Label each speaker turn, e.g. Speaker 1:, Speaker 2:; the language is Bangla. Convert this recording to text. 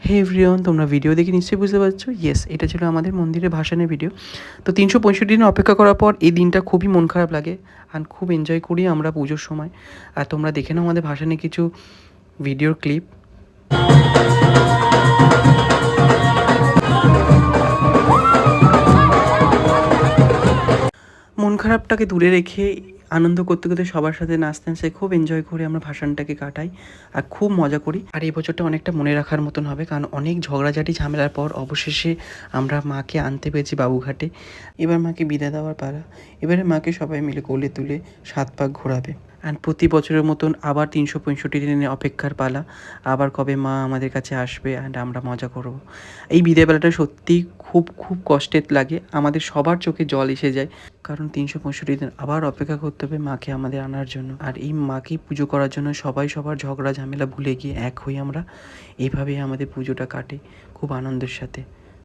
Speaker 1: হে এভরিওয়ান, তোমরা ভিডিও দেখে নিশ্চয়ই বুঝতে পারছো, ইয়েস এটা ছিল আমাদের মন্দিরে ভাসানের ভিডিও। তো 365 দিন অপেক্ষা করার পর এই দিনটা খুবই মন খারাপ লাগে, আর খুব এনজয় করি আমরা পুজোর সময়। আর তোমরা দেখে নাও আমাদের ভাসানের কিছু ভিডিওর ক্লিপ। মন খারাপটাকে দূরে রেখে আনন্দ করতে করতে সবার সাথে নাচতে নাচতে খুব এনজয় করে আমরা ভাসানটাকে কাটাই আর খুব মজা করি। আর এই বছরটা অনেকটা মনে রাখার মতন হবে, কারণ অনেক ঝগড়াঝাটি ঝামেলার পর অবশেষে আমরা মাকে আনতে পেরেছি বাবুঘাটে। এবার মাকে বিদায় দেওয়ার পালা। এবারে মাকে সবাই মিলে কোলে তুলে 7 পাক ঘোরাবে। অ্যান্ড প্রতি বছরের মতন আবার 365 দিনের অপেক্ষার পালা, আবার কবে মা আমাদের কাছে আসবে অ্যান্ড আমরা মজা করব। এই বিদায়বেলাটা সত্যিই খুব খুব কষ্টের লাগে, আমাদের সবার চোখে জল এসে যায়, কারণ 365 দিন আবার অপেক্ষা করতে হবে মাকে আমাদের আনার জন্য। আর এই মাকেই পুজো করার জন্য সবাই সবার ঝগড়া ঝামেলা ভুলে গিয়ে এক হই আমরা। এইভাবেই আমাদের পুজোটা কাটে খুব আনন্দের সাথে।